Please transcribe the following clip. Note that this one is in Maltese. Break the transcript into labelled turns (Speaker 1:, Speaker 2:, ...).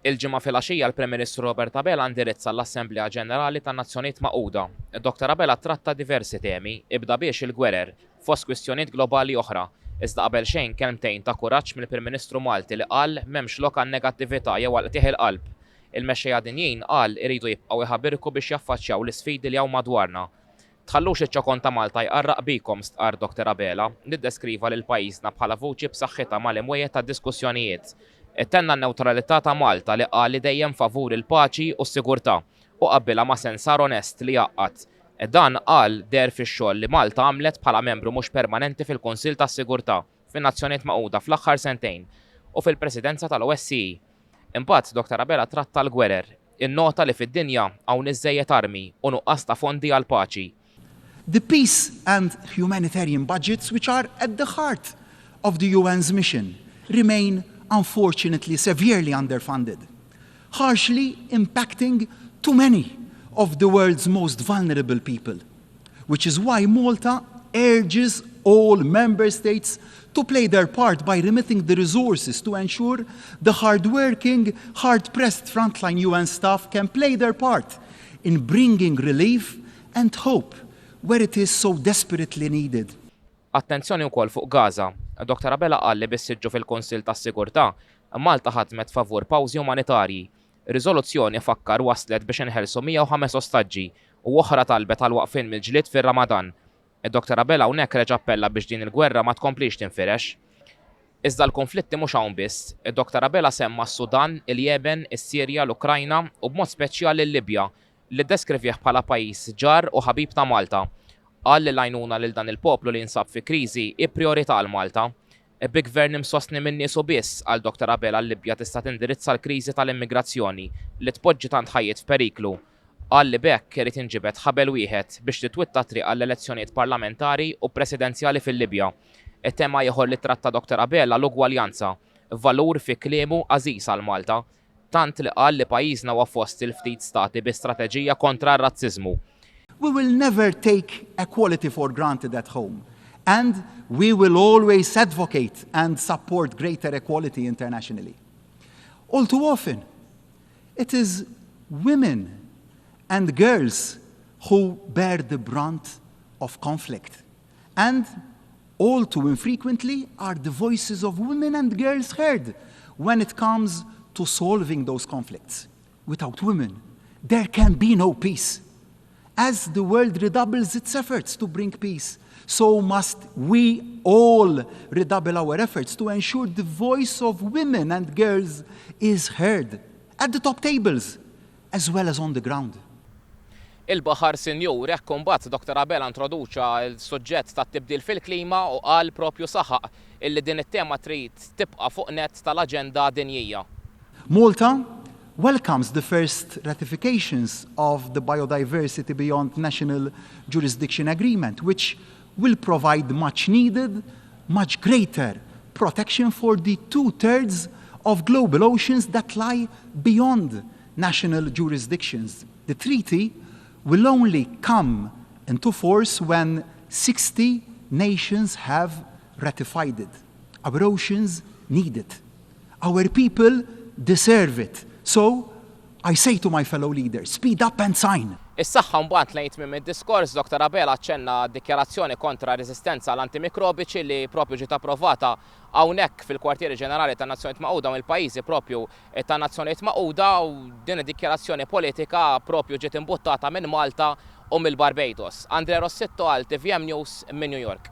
Speaker 1: Il-ġimgħa filgħaxija l-Prim Ministru Robert Abela indirizza l-Assembleja Ġenerali tan-Nazzjonijiet Magħquda. Dr. Abela tratta diversi temi, ibda biex il-gwerer fost kwistjonijiet globali oħra. Iżda qabel xejn kelmtejn ta' kuraġġ mill-Prim Ministru Malti li qal m'hemmx lok għan negattività jew għal tieħ il-qalb. Il-mexxejja dinjin qal iridu jibqgħu jħabbirku biex jaffaċċjaw l-isfidi li hawn madwarna. Tħallux iċ-ċokon ta' Malta jqarraq bikom stqarr Dr. Abela niddeskriva lil pajjiżna bħala vuċi b'saħħitha mal-imwejjed tad-diskussjonijiet. Ittenna n-newtralità ta' Malta li qal li dejjem favur il-paċi u s-sigurtà u qabbilha ma' sensar onest li jaqqat. Dan qal der fix-xogħol li Malta għamlet bħala membru mhux permanenti fil-Kunsill tas-Sigurtà fin-Nazzjonijiet Magħquda fl-aħħar sentejn u fil-Presidenza tal-OSCE. Imbagħad Dr. Abela tratta l-gwerer, innota li fid-dinja hawn iżżejjed armi u nuqqas ta' fondi għall paċi.
Speaker 2: The peace and humanitarian budgets, which are at the heart of the UN's mission, remain unfortunately severely underfunded, harshly impacting too many of the world's most vulnerable people, which is why Malta urges all member states to play their part by remitting the resources to ensure the hard-working, hard-pressed frontline UN staff can play their part in bringing relief and hope where it is so desperately needed.
Speaker 1: Attenzjoni wkoll fuq Gaza. Dr. Abela qal li bissiġġu fil-Kunsill tas-Sigurtà Malta ħadmet favur pawżi umanitarji. Riżoluzzjoni fakkar waslet biex inħelsu 105 ostaġġi u oħra talbet għal waqfien mill-ġlied fir-Ramadan. Dr. Abela hawnhekk reġa' appella biex din il-gwerra ma tkomplix tinfirex. Iżda l-konflitti mhux hawn biss. Dr. Abela semma s-Sudan, il-Yemen, is-Sirja, l-Ukrajna u b'mod speċjali l-Libja li ddeskrivih bħala pajjiż ġar u ħabib ta' Malta. Qal li l-għajnuna lil dan il-poplu li jinsab fi kriżi hi prijorità għal Malta. Bi gvern imsostni minn niesu biss għal Dr. Abela l-Libja tista' tindirizza l-kriżi tal-immigrazzjoni li tpoġġi tant ħajjiet f'periklu. Qal li b'hekk irid inġibed ħabel wieħed biex titwitta triq għall-elezzjonijiet parlamentari u presidenzjali fil-Libja. It-tema ieħor li tratta Dr. Abela l-ugwaljanza, valur fi kliemu għażiż għal Malta, tant li qal li pajjiżna huwa fost il-ftit stati bi strateġija kontra r-razziżmu.
Speaker 2: We will never take equality for granted at home, and we will always advocate and support greater equality internationally. All too often, it is women and girls who bear the brunt of conflict, and all too infrequently are the voices of women and girls heard when it comes to solving those conflicts. Without women, there can be no peace. As the world redoubles its efforts to bring peace, so must we all redouble our efforts to ensure the voice of women and girls is heard at the top tables as well as on the ground.
Speaker 1: Il-Baħar Sinjur hekk imbagħad Dr. Abela introduċa l-suġġett tat-tibdil fil-klima u qal propju saħaq illi din it-tema trid tibqa' fuq nett tal-aġenda dinjija.
Speaker 2: Malta welcomes the first ratifications of the Biodiversity Beyond National Jurisdiction Agreement, which will provide much needed, much greater protection for the 2/3 of global oceans that lie beyond national jurisdictions. The treaty will only come into force when 60 nations have ratified it. Our oceans need it. Our people deserve it. So, I say to my fellow leaders, speed up and sign.
Speaker 1: Is-saħħa mbagħad lejn tmiem id-diskors Dr. Abela ċenna dikjarazzjoni kontra reżistenza l-antimikrobiċi li propju ġiet approvata hawnhekk fil-Kwartieri Ġenerali tan-Nazzjonijiet Magħquda mill-pajjiżi propju tan-Nazzjonijiet Magħquda u din id-dikjarazzjoni politika propju ġiet imbuttata minn Malta u mill-Barbados. Andre Rossitto għal TVM News minn New York.